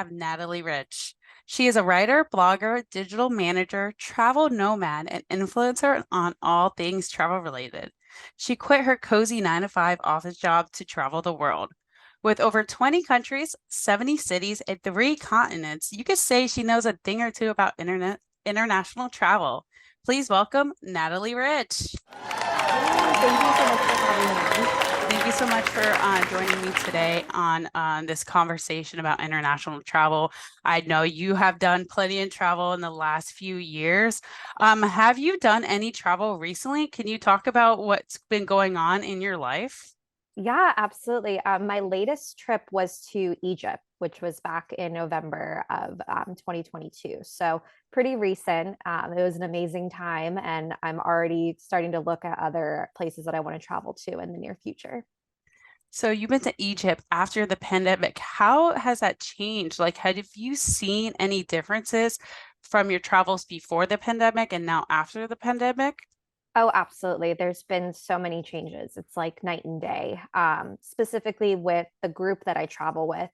have Natalie Rich. She is a writer, blogger, digital manager, travel nomad, and influencer on all things travel related. She quit her cozy 9 to 5 office job to travel the world. With over 20 countries, 70 cities, and 3 continents, you could say she knows a thing or two about international travel. Please welcome Natalie Rich. Hey, thank you so much for having me. Thank you so much for joining me today on this conversation about international travel. I know you have done plenty of travel in the last few years. Have you done any travel recently? Can you talk about what's been going on in your life? Yeah, absolutely. My latest trip was to Egypt, which was back in November of 2022. So pretty recent. It was an amazing time, and I'm already starting to look at other places that I want to travel to in the near future. So you've been to Egypt after the pandemic. How has that changed? Like, have you seen any differences from your travels before the pandemic and now after the pandemic? Oh, absolutely. There's been so many changes. It's like night and day. Specifically with the group that I travel with,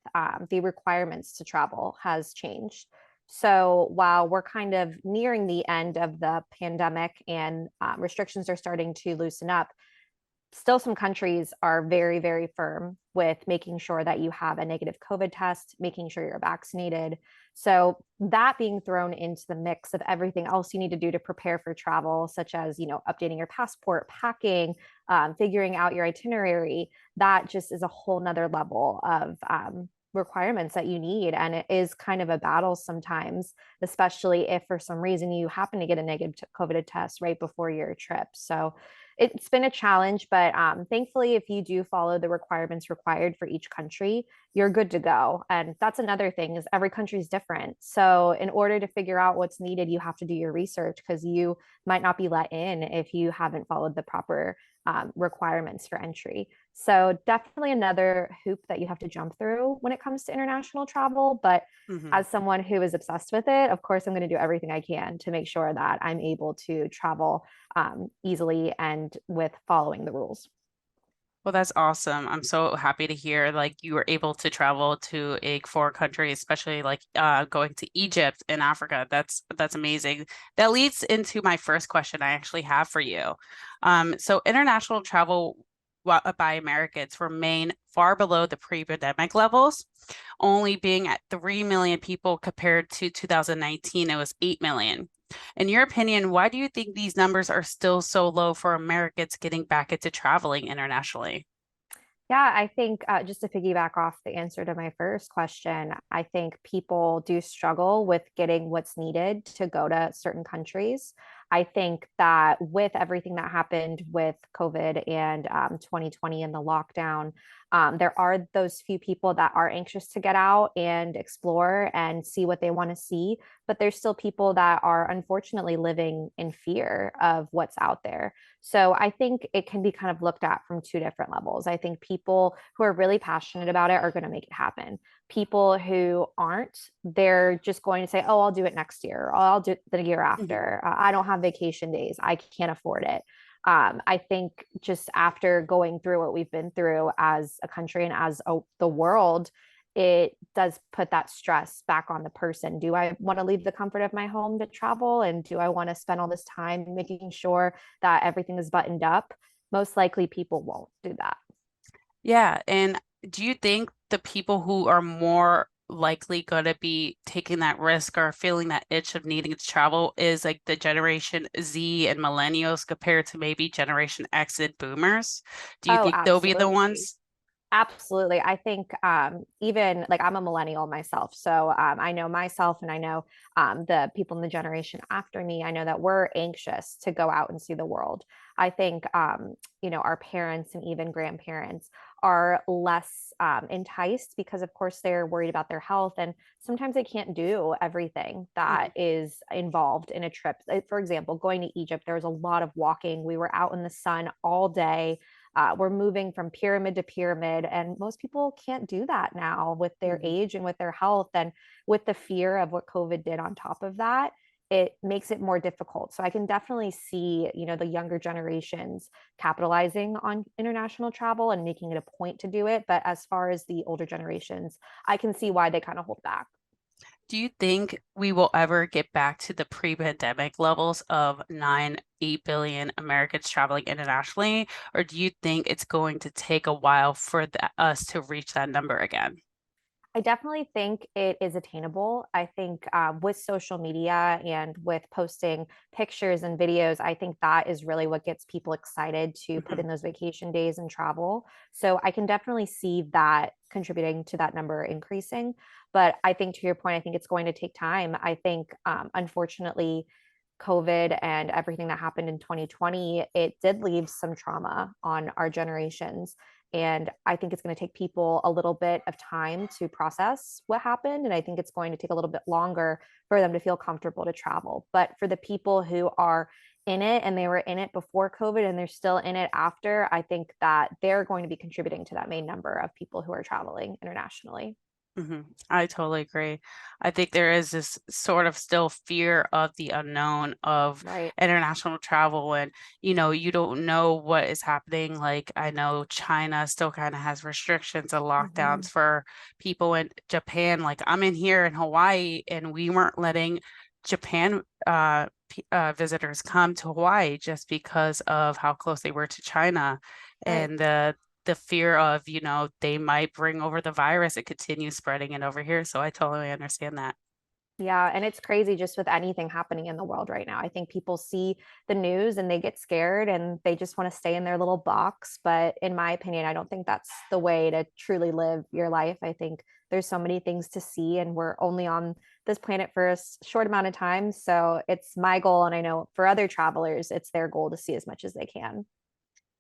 the requirements to travel has changed. So while we're kind of nearing the end of the pandemic and restrictions are starting to loosen up, still some countries are very, very firm with making sure that you have a negative COVID test, making sure you're vaccinated. So that being thrown into the mix of everything else you need to do to prepare for travel, such as, updating your passport, packing, figuring out your itinerary, that just is a whole nother level of requirements that you need. And it is kind of a battle sometimes, especially if for some reason you happen to get a negative COVID test right before your trip. So it's been a challenge, but thankfully, if you do follow the requirements required for each country, you're good to go. And that's another thing is every country is different. So in order to figure out what's needed, you have to do your research because you might not be let in if you haven't followed the proper requirements for entry. So definitely another hoop that you have to jump through when it comes to international travel. But Mhm. as someone who is obsessed with it, of course, I'm going to do everything I can to make sure that I'm able to travel easily and with following the rules. Well, that's awesome. I'm so happy to hear like you were able to travel to a foreign country, especially like going to Egypt in Africa. That's amazing. That leads into my first question I actually have for you. So international travel by Americans remain far below the pre-pandemic levels, only being at 3 million people compared to 2019, it was 8 million. In your opinion, why do you think these numbers are still so low for Americans getting back into traveling internationally? Yeah, I think just to piggyback off the answer to my first question, I think people do struggle with getting what's needed to go to certain countries. I think that with everything that happened with COVID and 2020 and the lockdown, there are those few people that are anxious to get out and explore and see what they want to see. But there's still people that are unfortunately living in fear of what's out there. So I think it can be kind of looked at from two different levels. I think people who are really passionate about it are going to make it happen. People who aren't, they're just going to say, oh, I'll do it next year, or I'll do it the year Mhm. after. I don't have vacation days. I can't afford it. I think just after going through what we've been through as a country and as the world, it does put that stress back on the person. Do I want to leave the comfort of my home to travel? And do I want to spend all this time making sure that everything is buttoned up? Most likely, people won't do that. Yeah, and do you think the people who are more likely going to be taking that risk or feeling that itch of needing to travel is like the Generation Z and millennials compared to maybe Generation X and boomers? Do you Oh, think they'll be the absolutely. ones? Absolutely. I think even like I'm a millennial myself. So I know myself and I know the people in the generation after me. I know that we're anxious to go out and see the world. I think, our parents and even grandparents are less enticed because, of course, they're worried about their health. And sometimes they can't do everything Mhm. that is involved in a trip. For example, going to Egypt, there was a lot of walking. We were out in the sun all day. We're moving from pyramid to pyramid, and most people can't do that now with their Mhm. age and with their health, and with the fear of what COVID did on top of that. It makes it more difficult. So I can definitely see, the younger generations capitalizing on international travel and making it a point to do it. But as far as the older generations, I can see why they kind of hold back. Do you think we will ever get back to the pre-pandemic levels of 8 billion Americans traveling internationally, or do you think it's going to take a while for us to reach that number again? I definitely think it is attainable. I think with social media and with posting pictures and videos, I think that is really what gets people excited to put Mhm. in those vacation days and travel. So I can definitely see that contributing to that number increasing. But I think to your point, I think it's going to take time. I think, unfortunately, COVID and everything that happened in 2020, it did leave some trauma on our generations. And I think it's going to take people a little bit of time to process what happened. And I think it's going to take a little bit longer for them to feel comfortable to travel. But for the people who are in it and they were in it before COVID and they're still in it after, I think that they're going to be contributing to that main number of people who are traveling internationally. I totally agree. I think there is this sort of still fear of the unknown of Right. international travel, and you don't know what is happening. Like, I know China still kind of has restrictions and Mhm. lockdowns for people in Japan. Like, I'm in here in Hawaii, and we weren't letting Japan visitors come to Hawaii just because of how close they were to China. Right. And the fear of, they might bring over the virus and continue spreading it over here. So I totally understand that. Yeah, and it's crazy just with anything happening in the world right now. I think people see the news and they get scared and they just want to stay in their little box. But in my opinion, I don't think that's the way to truly live your life. I think there's so many things to see, and we're only on this planet for a short amount of time. So it's my goal. And I know for other travelers, it's their goal to see as much as they can.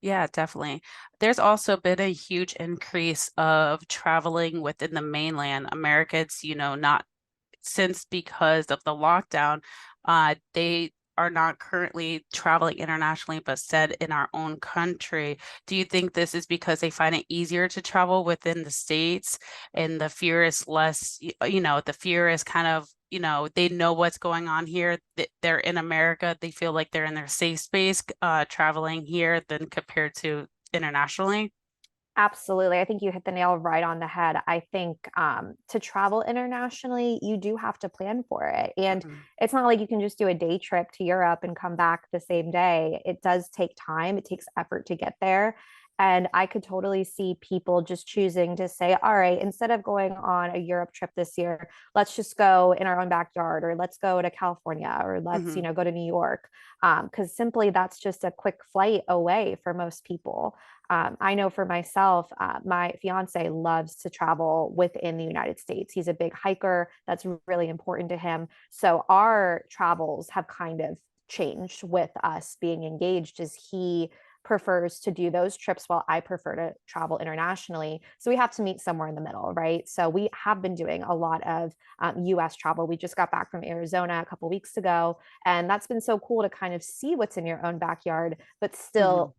Yeah, definitely. There's also been a huge increase of traveling within the mainland. Americans, not since because of the lockdown, they are not currently traveling internationally, but instead in our own country. Do you think this is because they find it easier to travel within the states and the fear is less, the fear is kind of, they know what's going on here. They're in America. They feel like they're in their safe space, traveling here than compared to internationally. Absolutely. I think you hit the nail right on the head. I think to travel internationally, you do have to plan for it. And Mhm. it's not like you can just do a day trip to Europe and come back the same day. It does take time, it takes effort to get there. And I could totally see people just choosing to say, all right, instead of going on a Europe trip this year, let's just go in our own backyard, or let's go to California, or let's, Mhm. go to New York. Because simply that's just a quick flight away for most people. I know for myself, my fiance loves to travel within the United States. He's a big hiker. That's really important to him. So our travels have kind of changed with us being engaged, as he prefers to do those trips while I prefer to travel internationally. So we have to meet somewhere in the middle, right? So we have been doing a lot of US travel. We just got back from Arizona a couple weeks ago, and that's been so cool to kind of see what's in your own backyard, but Mhm. still,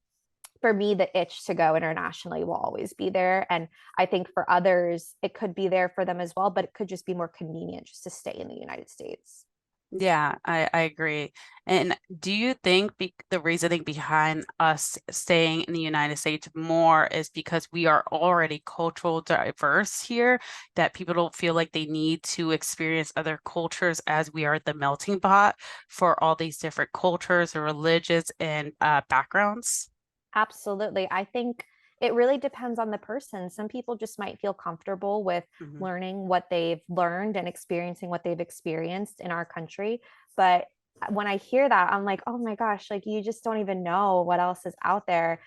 for me, the itch to go internationally will always be there. And I think for others, it could be there for them as well, but it could just be more convenient just to stay in the United States. Yeah, I agree. And do you think the reasoning behind us staying in the United States more is because we are already cultural diverse here, that people don't feel like they need to experience other cultures as we are the melting pot for all these different cultures or religions and backgrounds? Absolutely. I think it really depends on the person. Some people just might feel comfortable with Hmm. learning what they've learned and experiencing what they've experienced in our country. But when I hear that, I'm like, oh my gosh, like you just don't even know what else is out there.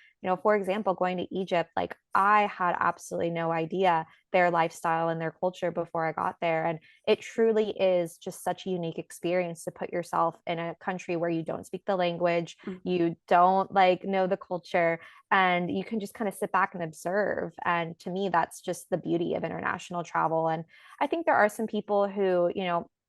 For example, going to Egypt, like I had absolutely no idea their lifestyle and their culture before I got there. And it truly is just such a unique experience to put yourself in a country where you don't speak the language, you don't like know the culture, and you can just kind of sit back and observe. And to me, that's just the beauty of international travel. And I think there are some people who,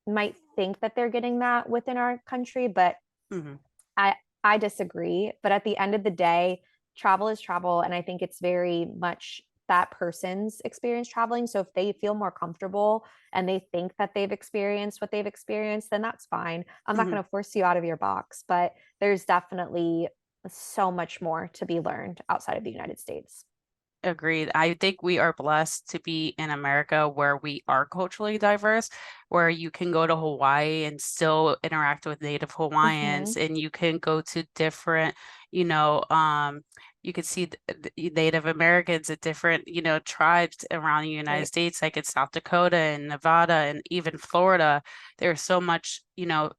might think that they're getting that within our country, but Hmm. I disagree. But at the end of the day, travel is travel, and I think it's very much that person's experience traveling. So if they feel more comfortable and they think that they've experienced what they've experienced, then that's fine. I'm not Hmm. going to force you out of your box, but there's definitely so much more to be learned outside of the United States. Agreed. I think we are blessed to be in America where we are culturally diverse, where you can go to Hawaii and still interact with Native Hmm. Hawaiians, and you can go to different, you know, you could see the Native Americans at different, tribes around the United Right. States, like in South Dakota and Nevada and even Florida. There's so much,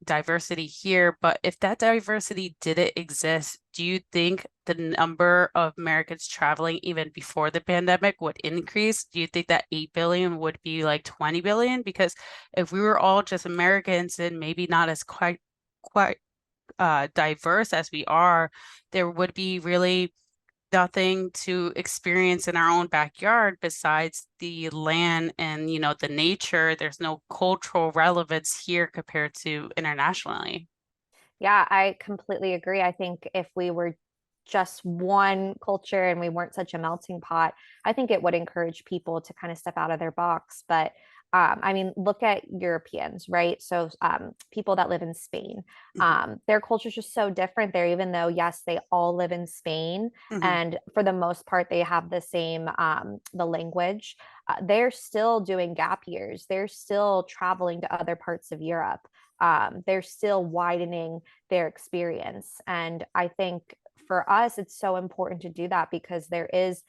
diversity here, but if that diversity didn't exist, do you think the number of Americans traveling even before the pandemic would increase? Do you think that 8 billion would be like 20 billion? Because if we were all just Americans and maybe not as quite diverse as we are, there would be really nothing to experience in our own backyard besides the land and, the nature. There's no cultural relevance here compared to internationally. Yeah, I completely agree. I think if we were just one culture and we weren't such a melting pot, I think it would encourage people to kind of step out of their box. But I mean, look at Europeans, right? So people that live in Spain, Hmm. their culture is just so different there, even though, yes, they all live in Spain. Hmm. And for the most part, they have the same, the language. They're still doing gap years. They're still traveling to other parts of Europe. They're still widening their experience. And I think for us, it's so important to do that because there is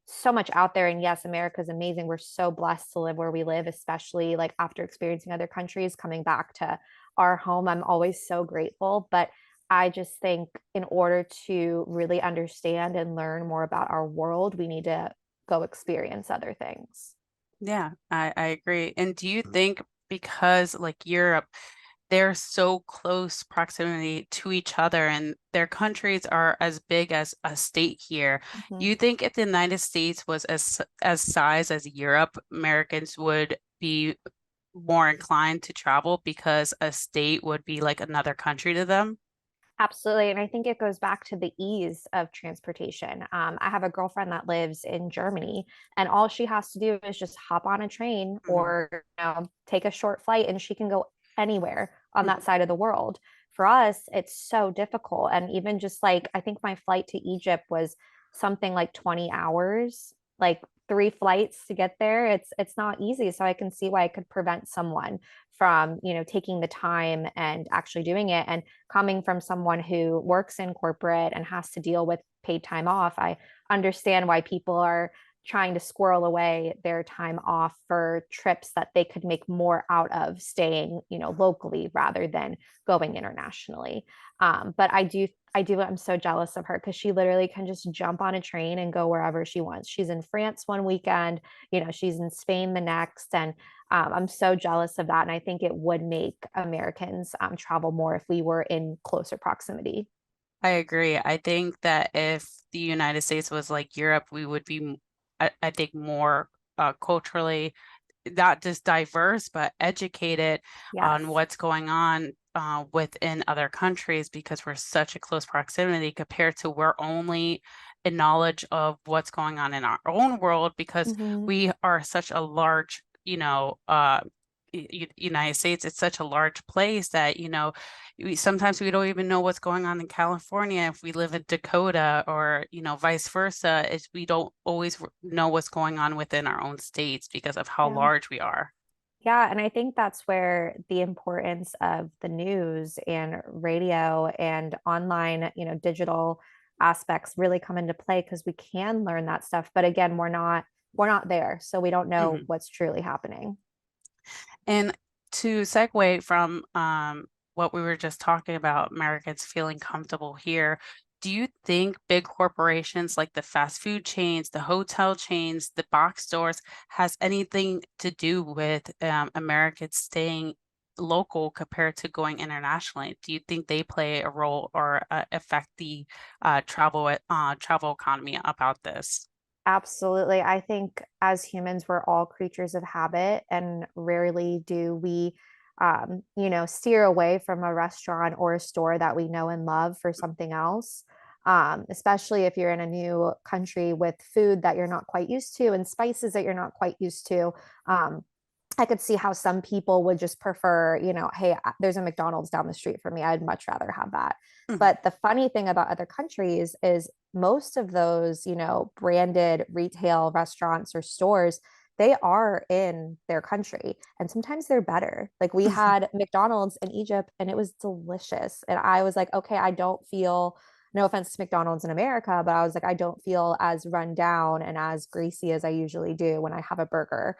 so much out there. And yes, America is amazing. We're so blessed to live where we live, especially like after experiencing other countries, coming back to our home. I'm always so grateful. But I just think in order to really understand and learn more about our world, we need to go experience other things. Yeah, I agree. And do you think because like Europe, they're so close proximity to each other and their countries are as big as a state here. Mhm. You think if the United States was as size as Europe, Americans would be more inclined to travel because a state would be like another country to them? Absolutely. And I think it goes back to the ease of transportation. I have a girlfriend that lives in Germany, and all she has to do is just hop on a train Hmm. or take a short flight, and she can go anywhere on that Hmm. side of the world. For us, it's so difficult. And even just like, I think my flight to Egypt was something like 20 hours, like three flights to get there. It's not easy. So I can see why it could prevent someone from, taking the time and actually doing it. And coming from someone who works in corporate and has to deal with paid time off, I understand why people are trying to squirrel away their time off for trips that they could make more out of staying, locally rather than going internationally. But I'm so jealous of her because she literally can just jump on a train and go wherever she wants. She's in France one weekend, she's in Spain the next, and I'm so jealous of that. And I think it would make Americans travel more if we were in closer proximity. I agree. I think that if the United States was like Europe, we would be, I think, more culturally not just diverse, but educated on Yes. what's going on within other countries because we're such a close proximity compared to we're only in knowledge of what's going on in our own world because Hmm. we are such a large, United States. It's such a large place that, sometimes we don't even know what's going on in California if we live in Dakota or, vice versa, is we don't always know what's going on within our own states because of how Yeah. large we are. Yeah, and I think that's where the importance of the news and radio and online, digital aspects really come into play because we can learn that stuff. But again, we're not there, so we don't know Mhm. what's truly happening. And to segue from what we were just talking about, Americans feeling comfortable here, do you think big corporations like the fast food chains, the hotel chains, the box stores has anything to do with Americans staying local compared to going internationally? Do you think they play a role or affect the travel economy about this? Absolutely. I think as humans, we're all creatures of habit, and rarely do we, steer away from a restaurant or a store that we know and love for something else. Especially if you're in a new country with food that you're not quite used to and spices that you're not quite used to. Um, I could see how some people would just prefer, hey, there's a McDonald's down the street for me. I'd much rather have that. Mhm. But the funny thing about other countries is most of those, branded retail restaurants or stores, they are in their country and sometimes they're better. Like we had McDonald's in Egypt and it was delicious. And I was like, okay, I don't feel, no offense to McDonald's in America, but I was like, I don't feel as run down and as greasy as I usually do when I have a burger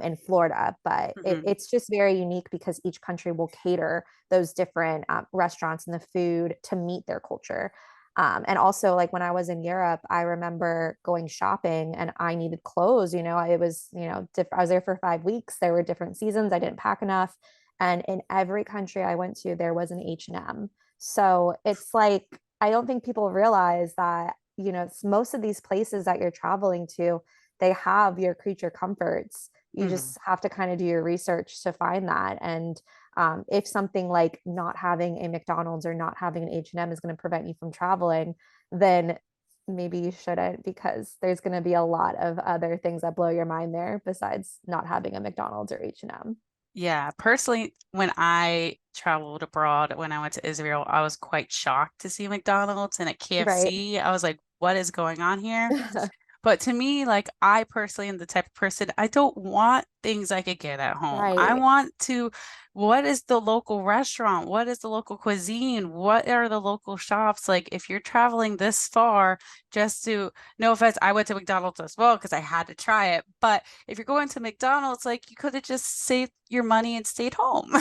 in Florida. But Mhm. it's just very unique because each country will cater those different restaurants and the food to meet their culture. And also, like when I was in Europe, I remember going shopping and I needed clothes. It was, I was there for 5 weeks. There were different seasons. I didn't pack enough. And in every country I went to, there was an H&M. So it's like, I don't think people realize that, most of these places that you're traveling to, they have your creature comforts. You Mhm. just have to kind of do your research to find that. And if something like not having a McDonald's or not having an H&M is going to prevent you from traveling, then maybe you shouldn't because there's going to be a lot of other things that blow your mind there besides not having a McDonald's or H&M. Yeah, personally, when I traveled abroad, when I went to Israel, I was quite shocked to see McDonald's and a Right. KFC. I was like, what is going on here? But to me, like I personally am the type of person, I don't want things I could get at home. I Right. want to, what is the local restaurant? What is the local cuisine? What are the local shops? Like if you're traveling this far just to, no offense, I went to McDonald's as well because I had to try it. But if you're going to McDonald's, like you could have just saved your money and stayed home.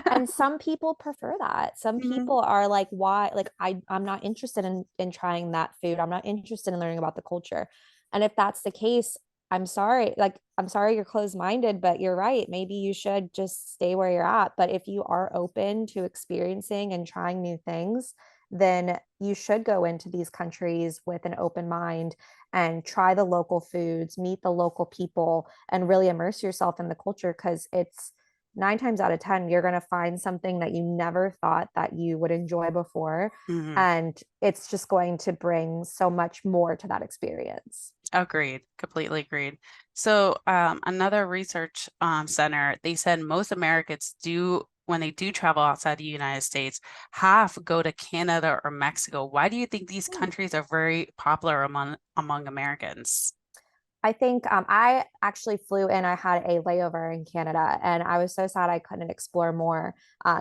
And some people prefer that. Some Mhm. people are like, why? Like, I'm not interested in trying that food. I'm not interested in learning about the culture. And if that's the case, I'm sorry. Like, I'm sorry you're closed-minded, but you're right. Maybe you should just stay where you're at. But if you are open to experiencing and trying new things, then you should go into these countries with an open mind and try the local foods, meet the local people, and really immerse yourself in the culture because it's 9 times out of 10, you're going to find something that you never thought that you would enjoy before. Mhm. And it's just going to bring so much more to that experience. Agreed, completely agreed. So, another research center, they said most Americans do, when they do travel outside the United States, half go to Canada or Mexico. Why do you think these countries are very popular among Americans? I think I actually flew in. I had a layover in Canada, and I was so sad I couldn't explore more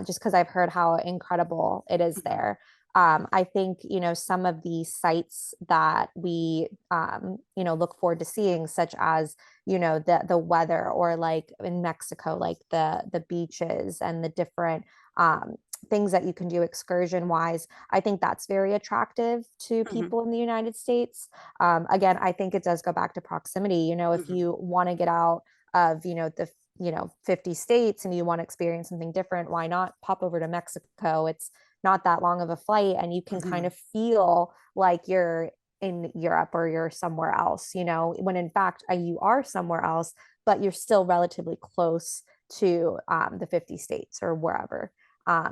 just because I've heard how incredible it is Mhm. there. I think, some of the sites that we, look forward to seeing, such as, the weather or like in Mexico, like the beaches and the different things that you can do excursion wise. I think that's very attractive to Mhm. people in the United States. Again, I think it does go back to proximity. If Mhm. you want to get out of, the 50 states and you want to experience something different, why not pop over to Mexico? It's not that long of a flight and you can kind Mhm. of feel like you're in Europe or you're somewhere else, when in fact you are somewhere else, but you're still relatively close to the 50 states or wherever.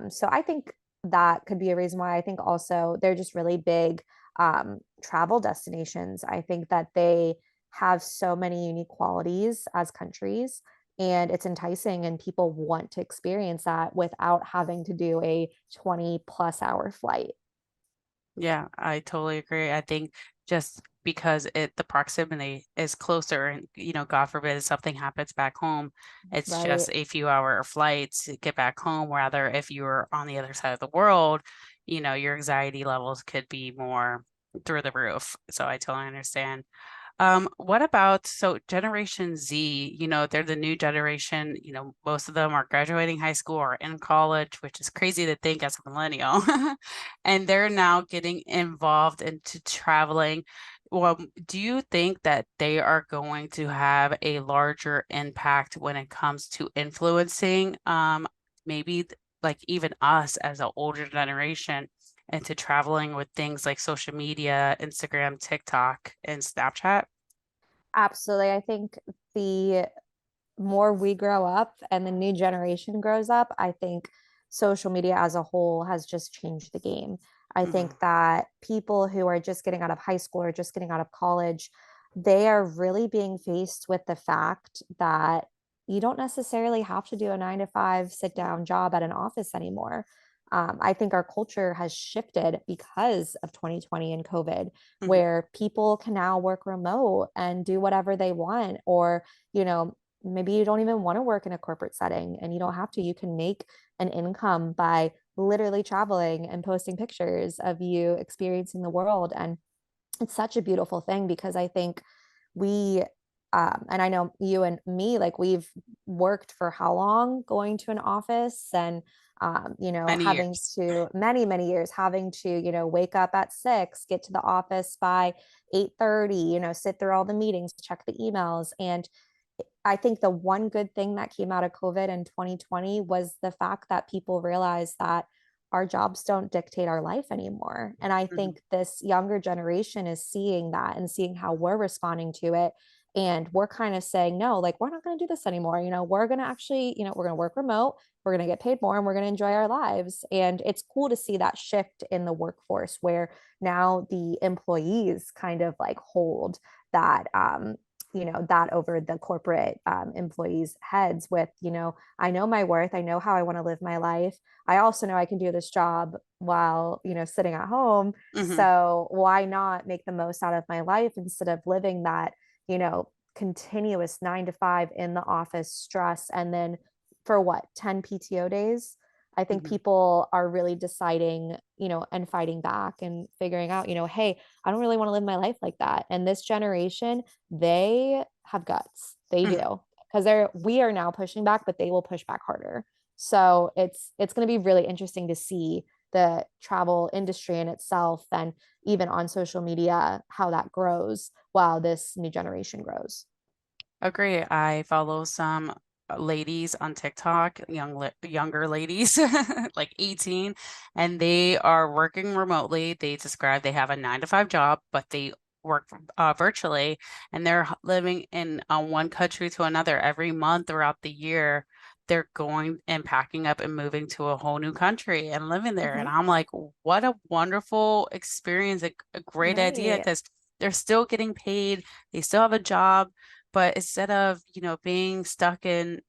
So I think that could be a reason why. I think also they're just really big travel destinations. I think that they have so many unique qualities as countries, and it's enticing, and people want to experience that without having to do a 20-plus hour flight. Yeah, I totally agree. I think just because the proximity is closer and God forbid if something happens back home, it's Right. just a few hour flight to get back home. Rather, if you were on the other side of the world, your anxiety levels could be more through the roof. So I totally understand. What about so Generation Z, they're the new generation, most of them are graduating high school or in college, which is crazy to think as a millennial. And they're now getting involved into traveling. Well, do you think that they are going to have a larger impact when it comes to influencing maybe like even us as an older generation into traveling with things like social media, Instagram, TikTok, and Snapchat? Absolutely. I think the more we grow up and the new generation grows up, I think social media as a whole has just changed the game. I Mhm. think that people who are just getting out of high school or just getting out of college, they are really being faced with the fact that you don't necessarily have to do a 9 to 5 sit down job at an office anymore. I think our culture has shifted because of 2020 and COVID, Mhm. where people can now work remote and do whatever they want. Or, you know, maybe you don't even want to work in a corporate setting and you don't have to. You can make an income by literally traveling and posting pictures of you experiencing the world. And it's such a beautiful thing because I think we and I know you and me, like we've worked for how long going to an office and you know, Many having years. to many years having to, you know, wake up at 6, get to the office by 8:30, you know, sit through all the meetings, check the emails. And I think the one good thing that came out of COVID in 2020 was the fact that people realized that our jobs don't dictate our life anymore. And I Mhm. think this younger generation is seeing that and seeing how we're responding to it. And we're kind of saying, no, like, we're not going to do this anymore. You know, we're going to actually, you know, we're going to work remote, we're going to get paid more, and we're going to enjoy our lives. And it's cool to see that shift in the workforce where now the employees kind of like hold that you know, that over the corporate employees heads with, you know, I know my worth, I know how I want to live my life, I also know I can do this job while, you know, sitting at home. Mhm. So why not make the most out of my life instead of living that, you know, continuous 9 to 5 in the office stress? And then for what, 10 PTO days? I think Mhm. people are really deciding, you know, and fighting back and figuring out, you know, hey, I don't really want to live my life like that. And this generation, they have guts. They Mhm. do. Because we are now pushing back, but they will push back harder. So it's going to be really interesting to see the travel industry in itself and even on social media how that grows while this new generation grows. Agree. I follow some ladies on TikTok, younger ladies, like 18, and they are working remotely. They describe they have a 9 to 5 job, but they work virtually, and they're living in one country to another every month throughout the year. They're going and packing up and moving to a whole new country and living there. And Mhm. I'm like, what a wonderful experience, a great idea, Right. because they're still getting paid, they still have a job, but instead of, being stuck in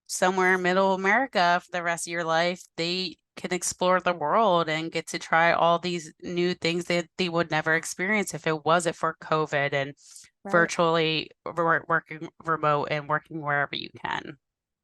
somewhere in middle America for the rest of your life, they can explore the world and get to try all these new things that they would never experience if it wasn't for COVID and Right. virtually working remote and working wherever you can.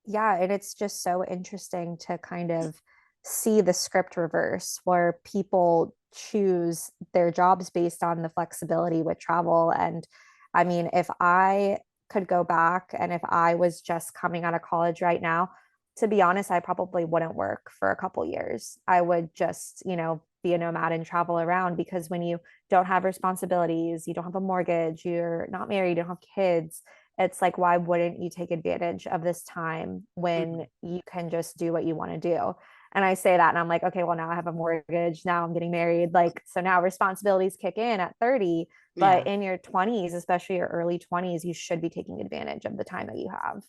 Yeah, and it's just so interesting to kind of see the script reverse where people choose their jobs based on the flexibility with travel. And I mean, if I could go back and if I was just coming out of college right now, to be honest, I probably wouldn't work for a couple years. I would just, you know, be a nomad and travel around because when you don't have responsibilities, you don't have a mortgage, you're not married, you don't have kids, it's like, why wouldn't you take advantage of this time when Mhm. you can just do what you want to do? And I say that and I'm like, okay, well, now I have a mortgage. Now I'm getting married. Like, so now responsibilities kick in at 30. But Yeah. in your 20s, especially your early 20s, you should be taking advantage of the time that you have.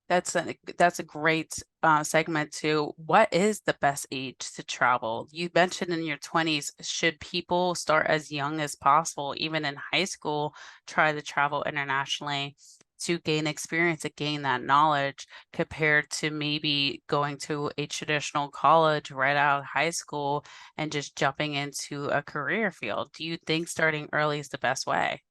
That's a great segment too. What is the best age to travel? You mentioned in your 20s. Should people start as young as possible, even in high school, try to travel internationally to gain experience, to gain that knowledge, compared to maybe going to a traditional college right out of high school and just jumping into a career field? Do you think starting early is the best way?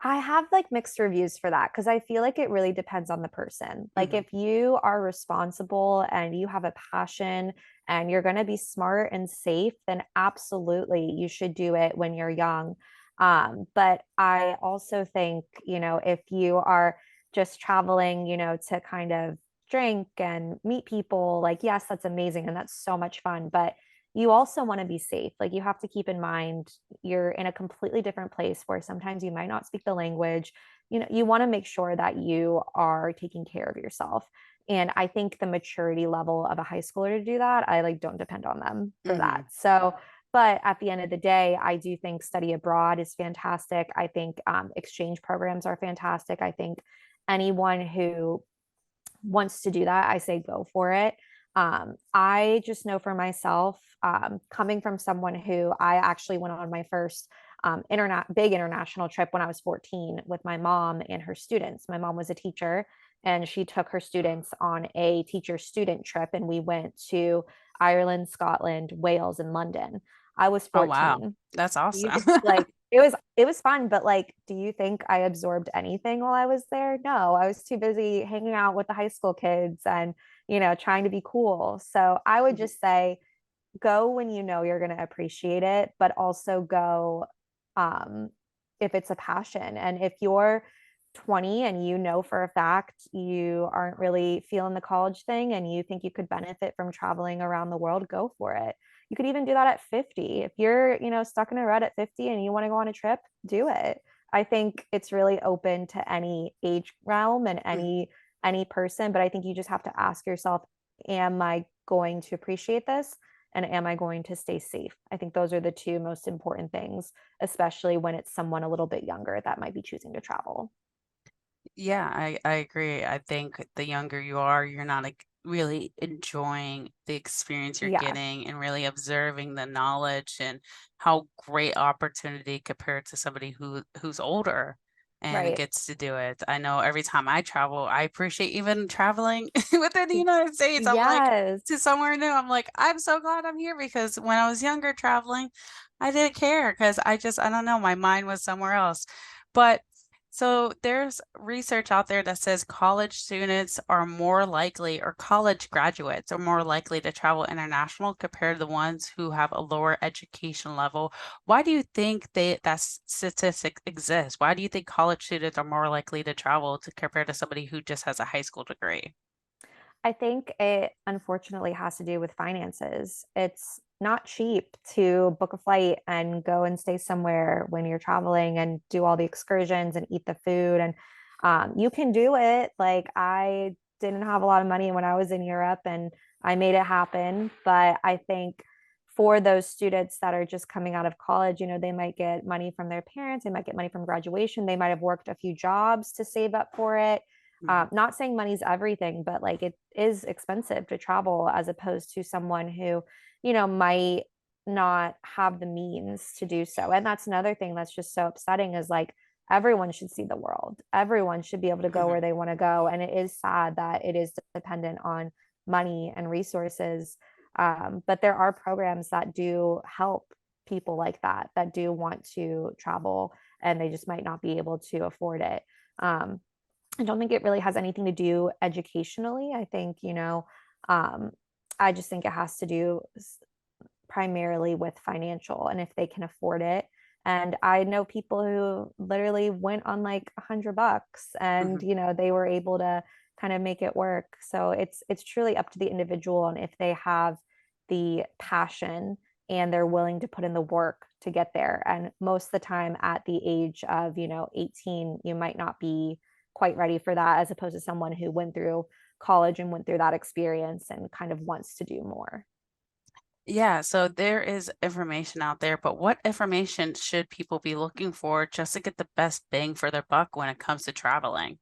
I have like mixed reviews for that because I feel like it really depends on the person. Like, Hmm. if you are responsible and you have a passion and you're going to be smart and safe, then absolutely you should do it when you're young. But I also think, you know, if you are just traveling, you know, to kind of drink and meet people, like, yes, that's amazing and that's so much fun. But you also want to be safe. Like, you have to keep in mind you're in a completely different place where sometimes you might not speak the language. You know, you want to make sure that you are taking care of yourself. And I think the maturity level of a high schooler to do that, I like don't depend on them for that. Hmm. So, but at the end of the day, I do think study abroad is fantastic. I think exchange programs are fantastic. I think anyone who wants to do that, I say go for it. I just know for myself, coming from someone who I actually went on my first big international trip when I was 14 with my mom and her students. My mom was a teacher and she took her students on a teacher student trip, and we went to Ireland, Scotland, Wales, and London. I was Oh, wow. 14. That's You awesome. could like it was fun, but like, do you think I absorbed anything while I was there? No, I was too busy hanging out with the high school kids and, trying to be cool. So I would Mhm. just say go when you know you're going to appreciate it, but also go um, if it's a passion. And if you're 20 and you know for a fact you aren't really feeling the college thing and you think you could benefit from traveling around the world, go for it. You could even do that at 50. If you're, stuck in a rut at 50 and you want to go on a trip, do it. I think it's really open to any age realm and Mhm. any person, but I think you just have to ask yourself, am I going to appreciate this? And am I going to stay safe? I think those are the two most important things, especially when it's someone a little bit younger that might be choosing to travel. Yeah, I agree. I think the younger you are, you're not like really enjoying the experience you're Yeah, getting and really observing the knowledge and how great opportunity compared to somebody who's older and right. gets to do it. I know every time I travel, I appreciate even traveling within the United States. I'm like Yes, to somewhere new. I'm like, I'm so glad I'm here because when I was younger traveling, I didn't care because I don't know, my mind was somewhere else. But so there's research out there that says college students are more likely, or college graduates are more likely to travel international compared to the ones who have a lower education level. Why do you think that statistic exists? Why do you think college students are more likely to travel to compared to somebody who just has a high school degree? I think it unfortunately has to do with finances. It's not cheap to book a flight and go and stay somewhere when you're traveling and do all the excursions and eat the food. And you can do it. Like, I didn't have a lot of money when I was in Europe and I made it happen. But I think for those students that are just coming out of college, they might get money from their parents, they might get money from graduation, they might have worked a few jobs to save up for it. Mhm. Not saying money's everything, but like, it is expensive to travel as opposed to someone who, might not have the means to do so. And that's another thing that's just so upsetting is like, everyone should see the world. Everyone should be able to go where Mhm. they want to go. And it is sad that it is dependent on money and resources. But there are programs that do help people like that, that do want to travel and they just might not be able to afford it. Um, I don't think it really has anything to do educationally. I think, um, I just think it has to do primarily with financial and if they can afford it. And I know people who literally went on like $100 and, Mhm. they were able to kind of make it work. So it's truly up to the individual and if they have the passion and they're willing to put in the work to get there. And most of the time at the age of, 18, you might not be quite ready for that as opposed to someone who went through college and went through that experience and kind of wants to do more. Yeah, so there is information out there, but what information should people be looking for just to get the best bang for their buck when it comes to traveling?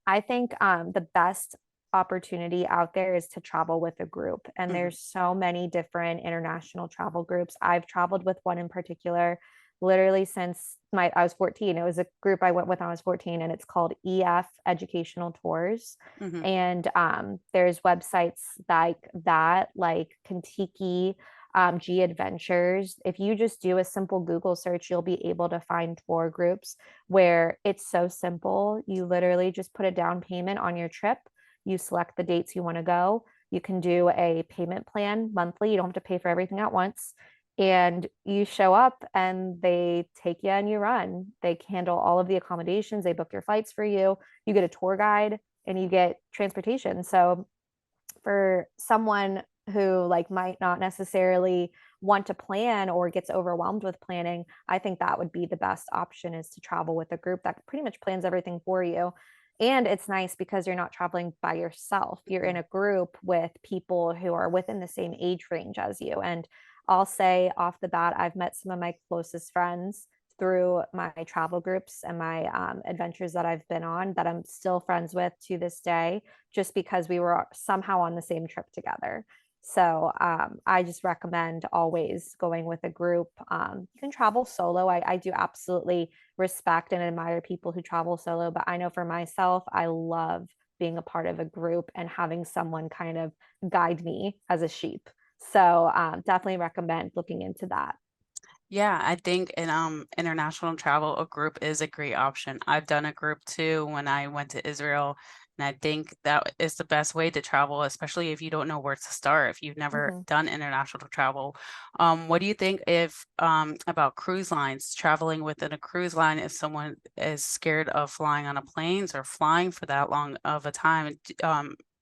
I think the best opportunity out there is to travel with a group. And Mhm. there's so many different international travel groups. I've traveled with one in particular literally since I was 14. It was a group I went with when I was 14, and it's called EF Educational Tours. Mhm. And there's websites like that, like Kentucky, G Adventures. If you just do a simple Google search, you'll be able to find tour groups where it's so simple. You literally just put a down payment on your trip. You select the dates you want to go. You can do a payment plan monthly. You don't have to pay for everything at once. And you show up and they take you and you run. They handle all of the accommodations, they book your flights for you. You get a tour guide and you get transportation. So for someone who like might not necessarily want to plan or gets overwhelmed with planning, I think that would be the best option, is to travel with a group that pretty much plans everything for you. And it's nice because you're not traveling by yourself. You're in Mhm. a group with people who are within the same age range as you. And I'll say off the bat, I've met some of my closest friends through my travel groups and my adventures that I've been on that I'm still friends with to this day, just because we were somehow on the same trip together. So I just recommend always going with a group. You can travel solo. I do absolutely respect and admire people who travel solo, but I know for myself, I love being a part of a group and having someone kind of guide me as a sheep. So definitely recommend looking into that. Yeah, I think in international travel, a group is a great option. I've done a group too when I went to Israel, and I think that is the best way to travel, especially if you don't know where to start, if you've never Mhm. done international travel. What do you think if about cruise lines, traveling within a cruise line if someone is scared of flying on a planes or flying for that long of a time?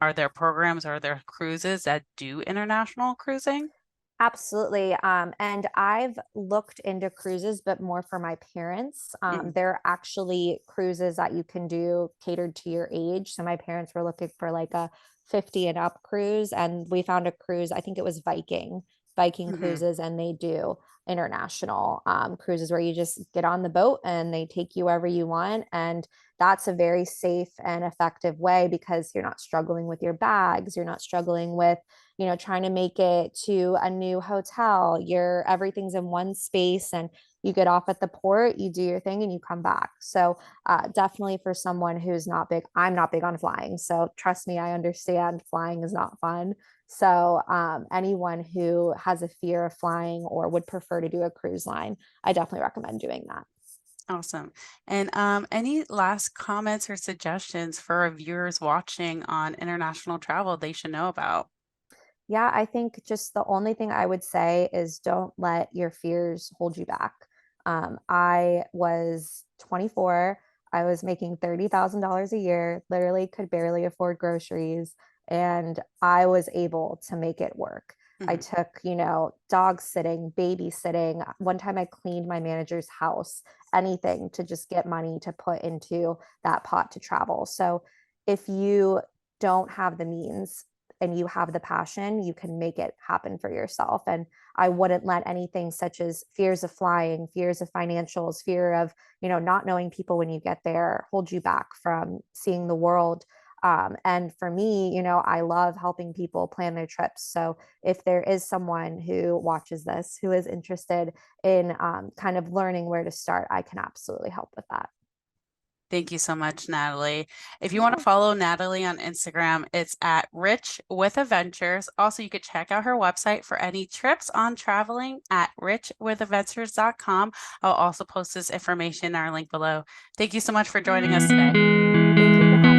Are there programs, are there cruises that do international cruising? Absolutely. And I've looked into cruises, but more for my parents. Mm, There are actually cruises that you can do catered to your age. So my parents were looking for like a 50 and up cruise, and we found a cruise, I think it was Viking mhm. cruises, and they do international cruises where you just get on the boat and they take you wherever you want. And that's a very safe and effective way because you're not struggling with your bags, you're not struggling with trying to make it to a new hotel. Everything's in one space and you get off at the port, you do your thing and you come back. So definitely for someone who's not big, I'm not big on flying. So trust me, I understand flying is not fun. So anyone who has a fear of flying or would prefer to do a cruise line, I definitely recommend doing that. Awesome. And any last comments or suggestions for our viewers watching on international travel they should know about? Yeah, I think just the only thing I would say is don't let your fears hold you back. I was 24. I was making $30,000 a year, literally could barely afford groceries, and I was able to make it work. I Mhm. took, dog sitting, babysitting. One time I cleaned my manager's house, anything to just get money to put into that pot to travel. So if you don't have the means, and you have the passion, you can make it happen for yourself. And I wouldn't let anything such as fears of flying, fears of financials, fear of, not knowing people when you get there hold you back from seeing the world. And for me, I love helping people plan their trips. So if there is someone who watches this who is interested in kind of learning where to start, I can absolutely help with that. Thank you so much, Natalie. If you want to Yeah. follow Natalie on Instagram, it's at Rich with Adventures. Also, you could check out her website for any trips on traveling at richwithadventures.com. I'll also post this information in our link below. Thank you so much for joining us today. Thank you for having